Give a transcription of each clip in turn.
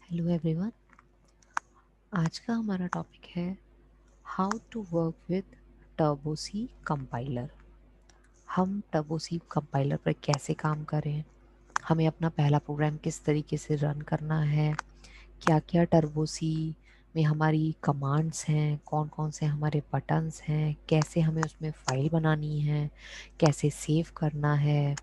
Hello everyone. आज का हमारा टॉपिक है how to work with Turbo C compiler. हम टर्बोसी कंपाइलर पर कैसे काम करें, हमें अपना पहला प्रोग्राम किस तरीके से रन करना है, क्या क्या टर्बोसी में हमारी कमांड्स हैं, कौन कौन से हमारे बटन्स हैं, कैसे हमें उसमें फाइल बनानी है, कैसे सेव करना है,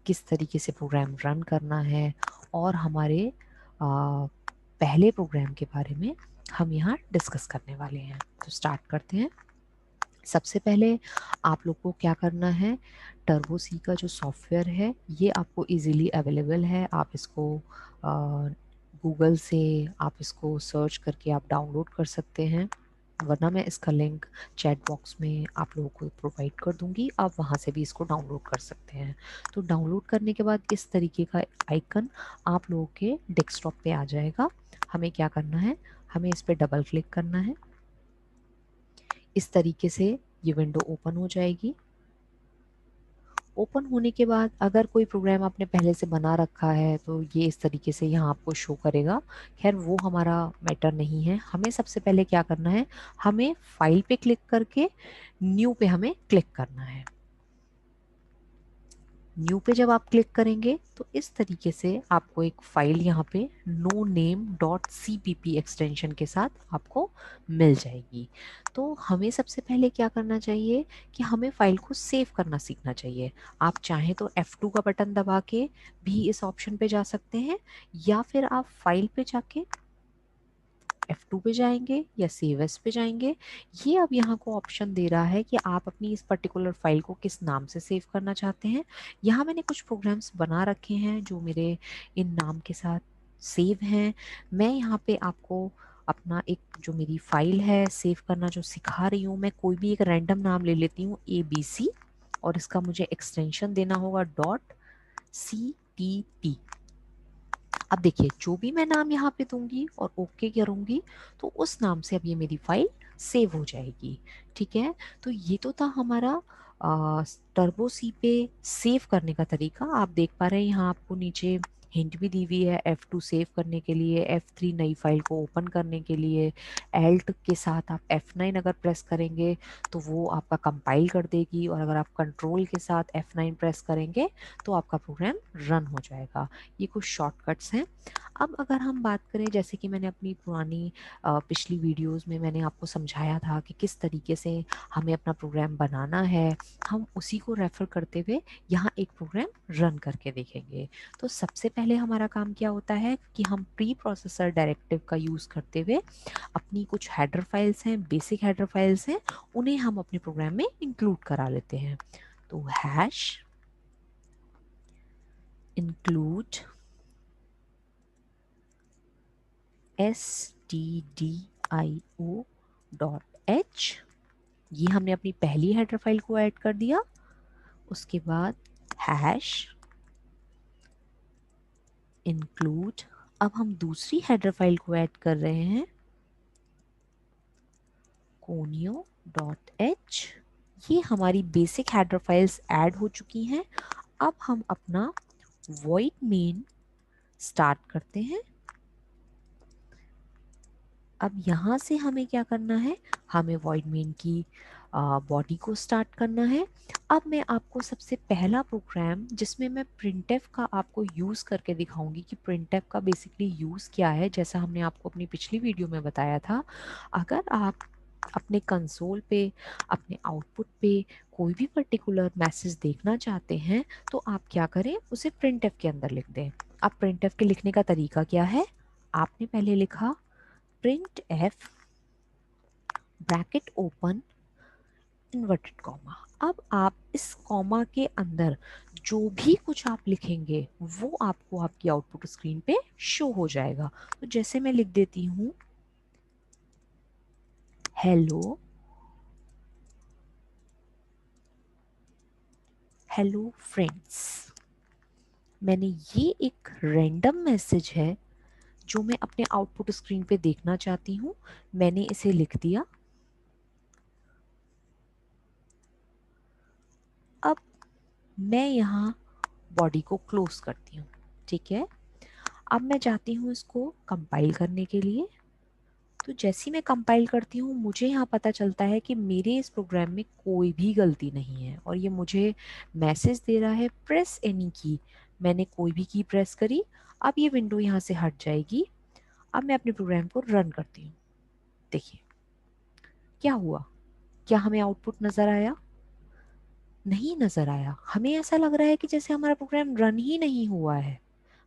किस तरीके से प्रोग्राम रन करना है और हमारे पहले प्रोग्राम के बारे में हम यहाँ डिस्कस करने वाले हैं। तो स्टार्ट करते हैं। सबसे पहले आप लोग को क्या करना है, टर्बो सी का जो सॉफ्टवेयर है ये आपको इजीली अवेलेबल है। आप इसको गूगल से आप इसको सर्च करके आप डाउनलोड कर सकते हैं, वरना मैं इसका लिंक चैट बॉक्स में आप लोगों को प्रोवाइड कर दूंगी, आप वहाँ से भी इसको डाउनलोड कर सकते हैं। तो डाउनलोड करने के बाद इस तरीके का आइकन आप लोगों के डेस्कटॉप पे आ जाएगा। हमें क्या करना है, हमें इस पर डबल क्लिक करना है। इस तरीके से ये विंडो ओपन हो जाएगी। ओपन होने के बाद अगर कोई प्रोग्राम आपने पहले से बना रखा है तो ये इस तरीके से यहाँ आपको शो करेगा। खैर वो हमारा मैटर नहीं है, हमें सबसे पहले क्या करना है, हमें फाइल पे क्लिक करके न्यू पे हमें क्लिक करना है। न्यू पे जब आप क्लिक करेंगे तो इस तरीके से आपको एक फाइल यहाँ पे no name dot cpp extension के साथ आपको मिल जाएगी। तो हमें सबसे पहले क्या करना चाहिए कि हमें फाइल को सेव करना सीखना चाहिए। आप चाहें तो F2 का बटन दबा के भी इस ऑप्शन पे जा सकते हैं, या फिर आप फाइल पे जाके F2 पे जाएंगे या सेव एस पे जाएंगे। ये अब यहाँ को ऑप्शन दे रहा है कि आप अपनी इस पर्टिकुलर फाइल को किस नाम से सेव करना चाहते हैं। यहाँ मैंने कुछ प्रोग्राम्स बना रखे हैं जो मेरे इन नाम के साथ सेव हैं। मैं यहाँ पे आपको अपना एक जो मेरी फाइल है सेव करना जो सिखा रही हूँ, मैं कोई भी एक रैंडम नाम ले लेती हूँ ABC, और इसका मुझे एक्सटेंशन देना होगा .cpp। अब देखिए जो भी मैं नाम यहाँ पे दूंगी और ओके करूंगी तो उस नाम से अब ये मेरी फाइल सेव हो जाएगी। ठीक है, तो ये तो था हमारा टर्बो सी पे सेव करने का तरीका। आप देख पा रहे हैं यहाँ आपको नीचे हिंट भी दी हुई है, F2 सेव करने के लिए, F3 नई फाइल को ओपन करने के लिए, एल्ट के साथ आप F9 अगर प्रेस करेंगे तो वो आपका कंपाइल कर देगी, और अगर आप कंट्रोल के साथ F9 प्रेस करेंगे तो आपका प्रोग्राम रन हो जाएगा। ये कुछ शॉर्टकट्स हैं। अब अगर हम बात करें, जैसे कि मैंने अपनी पुरानी पिछली वीडियोस में मैंने आपको समझाया था कि किस तरीके से हमें अपना प्रोग्राम बनाना है, हम उसी को रेफर करते हुए यहाँ एक प्रोग्राम रन करके देखेंगे। तो सबसे पहले हमारा काम क्या होता है कि हम प्री प्रोसेसर डायरेक्टिव का यूज़ करते हुए अपनी कुछ हेडर फाइल्स हैं, बेसिक हेडर फाइल्स हैं, उन्हें हम अपने प्रोग्राम में इंक्लूड करा लेते हैं। तो हैश इंक्लूड stdio.h, ये हमने अपनी पहली हेडर फाइल को ऐड कर दिया। उसके बाद हैश इंक्लूड, अब हम दूसरी हेडर फाइल को ऐड कर रहे हैं, conio.h। ये हमारी बेसिक हेडर फाइल्स ऐड हो चुकी हैं। अब हम अपना void main स्टार्ट करते हैं। अब यहाँ से हमें क्या करना है, हमें void main की बॉडी को स्टार्ट करना है। अब मैं आपको सबसे पहला प्रोग्राम जिसमें मैं printf का आपको यूज़ करके दिखाऊंगी कि printf का बेसिकली यूज़ क्या है, जैसा हमने आपको अपनी पिछली वीडियो में बताया था। अगर आप अपने कंसोल पे, अपने आउटपुट पे कोई भी पर्टिकुलर मैसेज देखना चाहते हैं तो आप क्या करें, उसे printf के अंदर लिख दें। अब printf के लिखने का तरीका क्या है, आपने पहले लिखा printf bracket open inverted comma. अब आप इस कॉमा के अंदर जो भी कुछ आप लिखेंगे वो आपको आपकी आउटपुट स्क्रीन पे शो हो जाएगा। तो जैसे मैं लिख देती हूँ हेलो, हेलो फ्रेंड्स, मैंने ये एक रैंडम मैसेज है जो मैं अपने आउटपुट स्क्रीन पे देखना चाहती हूँ, मैंने इसे लिख दिया। अब मैं यहाँ बॉडी को क्लोज करती हूँ। ठीक है, अब मैं जाती हूँ इसको कंपाइल करने के लिए। तो जैसे ही मैं कंपाइल करती हूँ मुझे यहाँ पता चलता है कि मेरे इस प्रोग्राम में कोई भी गलती नहीं है और ये मुझे मैसेज दे रहा है प्रेस एनी की। मैंने कोई भी की प्रेस करी, अब ये विंडो यहाँ से हट जाएगी। अब मैं अपने प्रोग्राम को रन करती हूँ। देखिए क्या हुआ, क्या हमें आउटपुट नजर आया? नहीं नजर आया। हमें ऐसा लग रहा है कि जैसे हमारा प्रोग्राम रन ही नहीं हुआ है,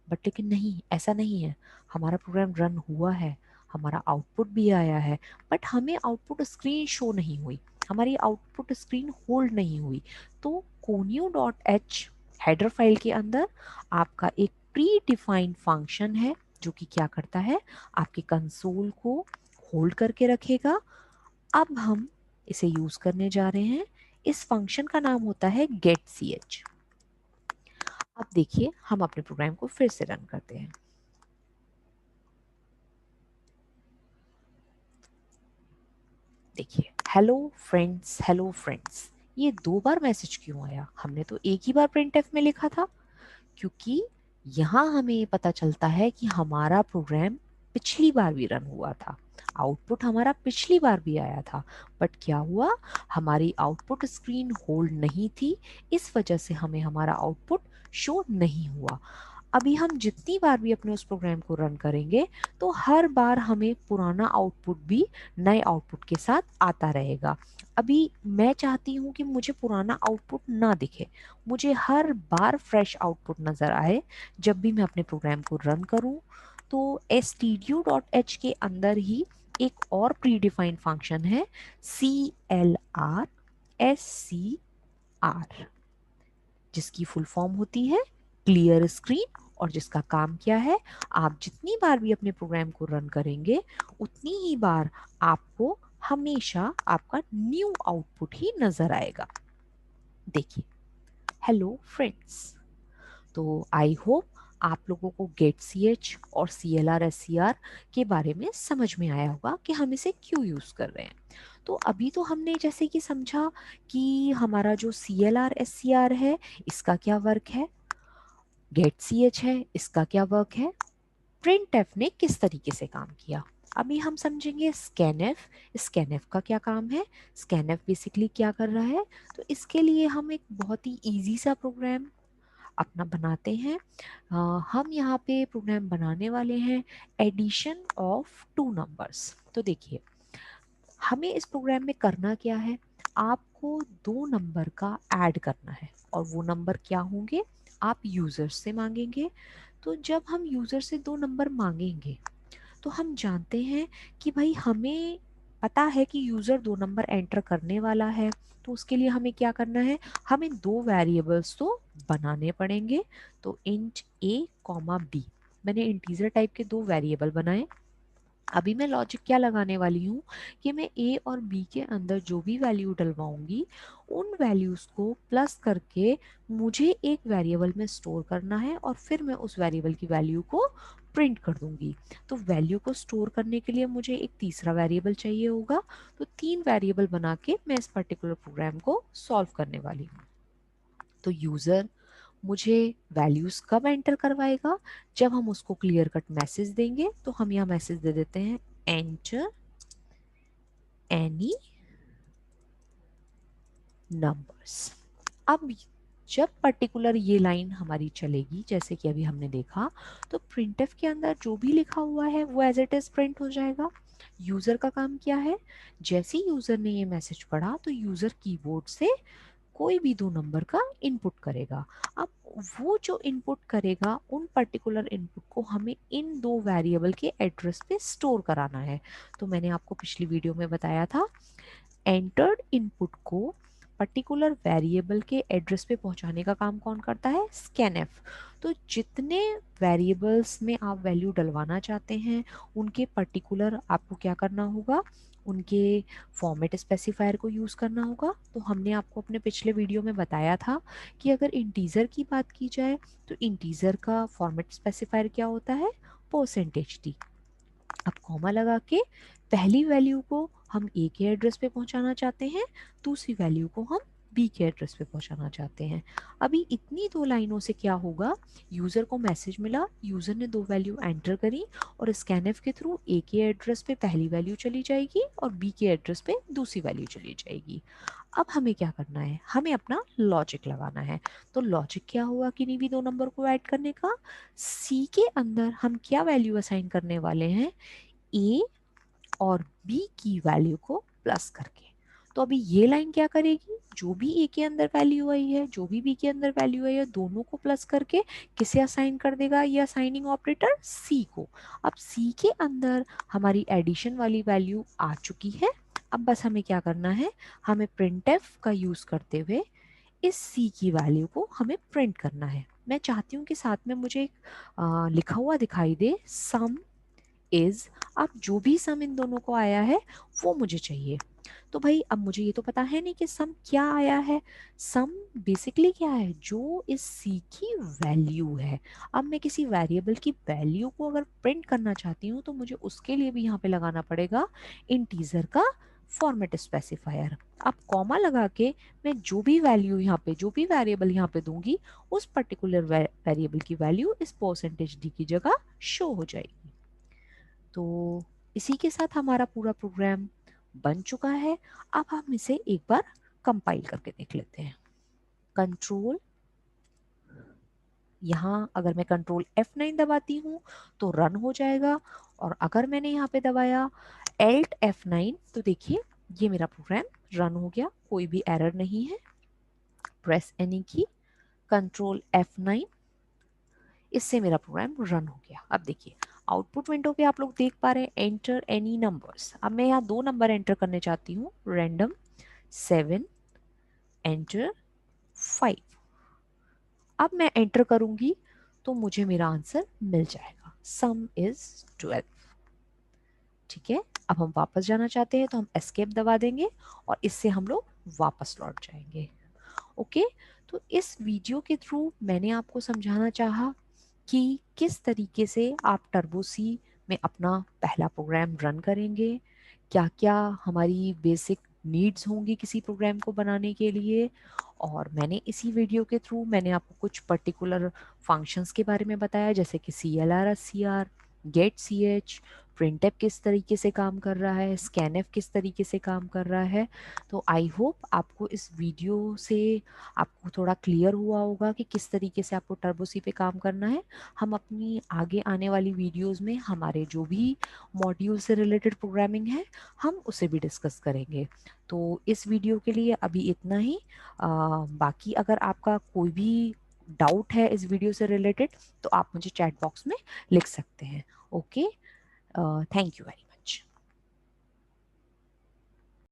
बट लेकिन नहीं, ऐसा नहीं है। हमारा प्रोग्राम रन हुआ है, हमारा आउटपुट भी आया है, बट हमें आउटपुट स्क्रीन शो नहीं हुई, हमारी आउटपुट स्क्रीन होल्ड नहीं हुई। तो conio.h हेडर फाइल के अंदर आपका एक प्री डिफाइंड फंक्शन है जो कि क्या करता है, आपके कंसोल को होल्ड करके रखेगा। अब हम इसे यूज करने जा रहे हैं। इस फंक्शन का नाम होता है getch। अब देखिए हम अपने प्रोग्राम को फिर से रन करते हैं। देखिए हेलो फ्रेंड्स, ये 2 बार मैसेज क्यों आया? हमने तो एक ही बार printf में लिखा था। क्योंकि यहाँ हमें ये पता चलता है कि हमारा प्रोग्राम पिछली बार भी रन हुआ था, आउटपुट हमारा पिछली बार भी आया था, बट क्या हुआ, हमारी आउटपुट स्क्रीन होल्ड नहीं थी, इस वजह से हमें हमारा आउटपुट शो नहीं हुआ। अभी हम जितनी बार भी अपने उस प्रोग्राम को रन करेंगे तो हर बार हमें पुराना आउटपुट भी नए आउटपुट के साथ आता रहेगा। अभी मैं चाहती हूँ कि मुझे पुराना आउटपुट ना दिखे, मुझे हर बार फ्रेश आउटपुट नजर आए जब भी मैं अपने प्रोग्राम को रन करूँ। तो stdio.h के अंदर ही एक और प्री डिफाइंड फंक्शन है CLR SCR, जिसकी फुल फॉर्म होती है क्लियर स्क्रीन, और जिसका काम क्या है, आप जितनी बार भी अपने प्रोग्राम को रन करेंगे उतनी ही बार आपको हमेशा आपका न्यू आउटपुट ही नजर आएगा। देखिए हेलो फ्रेंड्स, तो आई होप आप लोगों को getch और CLR SCR के बारे में समझ में आया होगा कि हम इसे क्यों यूज कर रहे हैं। तो अभी तो हमने जैसे कि समझा कि हमारा जो CLR SCR है इसका क्या वर्क है, getch है इसका क्या वर्क है, printf ने किस तरीके से काम किया। अभी हम समझेंगे scanf। scanf का क्या काम है, scanf बेसिकली क्या कर रहा है। तो इसके लिए हम एक बहुत ही इजी सा प्रोग्राम अपना बनाते हैं। हम यहाँ पे प्रोग्राम बनाने वाले हैं एडिशन ऑफ 2 नंबर्स। तो देखिए हमें इस प्रोग्राम में करना क्या है, आपको 2 नंबर का ऐड करना है और वो नंबर क्या होंगे, आप यूजर से मांगेंगे। तो जब हम यूजर से 2 नंबर मांगेंगे तो हम जानते हैं कि भाई हमें पता है कि यूजर 2 नंबर एंटर करने वाला है। तो उसके लिए हमें क्या करना है, हमें 2 वेरिएबल्स तो बनाने पड़ेंगे। तो इंट a कॉमा b, मैंने इंटीजर टाइप के 2 वेरिएबल बनाए। अभी मैं लॉजिक क्या लगाने वाली हूँ कि मैं a और b के अंदर जो भी वैल्यू डलवाऊंगी उन वैल्यूज को प्लस करके मुझे एक वेरिएबल में स्टोर करना है और फिर मैं उस वेरिएबल की वैल्यू को प्रिंट कर दूंगी। तो वैल्यू को स्टोर करने के लिए मुझे एक तीसरा वेरिएबल चाहिए होगा। तो 3 वेरिएबल बना के मैं इस पर्टिकुलर प्रोग्राम को सॉल्व करने वाली हूँ। तो यूजर मुझे वैल्यूज कब एंटर करवाएगा, जब हम उसको क्लियर कट मैसेज देंगे। तो हम यहाँ मैसेज दे देते हैं एंटर एनी नंबर्स। अब जब पर्टिकुलर ये लाइन हमारी चलेगी जैसे कि अभी हमने देखा, तो प्रिंटफ के अंदर जो भी लिखा हुआ है वो एज इट इज प्रिंट हो जाएगा। यूजर का काम क्या है, जैसे ही यूजर ने ये मैसेज पढ़ा तो यूजर कीबोर्ड से कोई भी 2 नंबर का इनपुट करेगा। अब वो जो इनपुट करेगा उन पर्टिकुलर इनपुट को हमें इन 2 वेरिएबल के एड्रेस पे स्टोर कराना है। तो मैंने आपको पिछली वीडियो में बताया था एंटर्ड इनपुट को पर्टिकुलर वेरिएबल के एड्रेस पे पहुंचाने का काम कौन करता है, स्कैनफ। तो जितने वेरिएबल्स में आप वैल्यू डलवाना चाहते हैं उनके पर्टिकुलर आपको क्या करना होगा, उनके फॉर्मेट स्पेसिफायर को यूज करना होगा। तो हमने आपको अपने पिछले वीडियो में बताया था कि अगर इंटीजर की बात की जाए तो इंटीजर का फॉर्मेट स्पेसिफायर क्या होता है, %d। अब कॉमा लगा के पहली वैल्यू को हम ए के एड्रेस पे पहुंचाना चाहते हैं, दूसरी वैल्यू को हम बी के एड्रेस पे पहुंचाना चाहते हैं। अभी इतनी दो लाइनों से क्या होगा, यूजर को मैसेज मिला, यूजर ने दो वैल्यू एंटर करी और स्कैनएफ के थ्रू ए के एड्रेस पे पहली वैल्यू चली जाएगी और बी के एड्रेस पे दूसरी वैल्यू चली जाएगी। अब हमें क्या करना है, हमें अपना लॉजिक लगाना है। तो लॉजिक क्या हुआ किन्हीं भी दो नंबर को ऐड करने का, सी के अंदर हम क्या वैल्यू असाइन करने वाले हैं, ए और बी की वैल्यू को प्लस करके। तो अभी ये लाइन क्या करेगी, जो भी ए के अंदर वैल्यू आई है, जो भी बी के अंदर वैल्यू आई है, दोनों को प्लस करके किसे असाइन कर देगा, ये असाइनिंग ऑपरेटर सी को। अब सी के अंदर हमारी एडिशन वाली वैल्यू आ चुकी है। अब बस हमें क्या करना है, हमें प्रिंटफ का यूज करते हुए इस सी की वैल्यू को हमें प्रिंट करना है। मैं चाहती हूँ कि साथ में मुझे एक लिखा हुआ दिखाई दे, सम इज। अब जो भी सम इन दोनों को आया है वो मुझे चाहिए। तो भाई अब मुझे ये तो पता है नहीं कि सम क्या आया है। सम बेसिकली क्या है, जो इस सी की वैल्यू है। अब मैं किसी वेरिएबल की वैल्यू को अगर प्रिंट करना चाहती हूँ तो मुझे उसके लिए भी यहाँ पे लगाना पड़ेगा इंटीजर का फॉर्मेट स्पेसिफायर। अब कॉमा लगा के मैं जो भी वैल्यू यहाँ पे, जो भी वेरिएबल यहाँ पे दूंगी, उस पर्टिकुलर वेरिएबल की वैल्यू इस परसेंटेज डी की जगह शो हो जाएगी। तो इसी के साथ हमारा पूरा प्रोग्राम बन चुका है। अब हम इसे एक बार कंपाइल करके देख लेते हैं। कंट्रोल, यहाँ अगर मैं कंट्रोल F9 दबाती हूँ तो रन हो जाएगा, और अगर मैंने यहाँ पे दबाया Alt F9 तो देखिए ये मेरा प्रोग्राम रन हो गया, कोई भी एरर नहीं है। प्रेस एनी की, कंट्रोल F9, इससे मेरा प्रोग्राम रन हो गया। अब देखिए आउटपुट विंडो पे आप लोग देख पा रहे हैं एंटर एनी नंबर्स। अब मैं यहाँ दो नंबर एंटर करने चाहती हूँ, रैंडम 7 एंटर 5। अब मैं एंटर करूंगी तो मुझे मेरा आंसर मिल जाएगा, सम इज 12। ठीक है, अब हम वापस जाना चाहते हैं तो हम एस्केप दबा देंगे और इससे हम लोग वापस लौट जाएंगे। ओके, तो इस वीडियो के थ्रू मैंने आपको समझाना चाहा कि किस तरीके से आप टर्बो सी में अपना पहला प्रोग्राम रन करेंगे, क्या क्या हमारी बेसिक नीड्स होंगी किसी प्रोग्राम को बनाने के लिए। और मैंने इसी वीडियो के थ्रू मैंने आपको कुछ पर्टिकुलर फंक्शंस के बारे में बताया, जैसे कि CLR SCR, get CH, printf किस तरीके से काम कर रहा है, स्कैनफ किस तरीके से काम कर रहा है। तो आई होप आपको इस वीडियो से आपको थोड़ा क्लियर हुआ होगा कि किस तरीके से आपको टर्बो सी पे काम करना है। हम अपनी आगे आने वाली वीडियोस में हमारे जो भी मॉड्यूल से रिलेटेड प्रोग्रामिंग है हम उसे भी डिस्कस करेंगे। तो इस वीडियो के लिए अभी इतना ही। बाकी अगर आपका कोई भी डाउट है इस वीडियो से रिलेटेड तो आप मुझे चैट बॉक्स में लिख सकते हैं। Okay, thank you very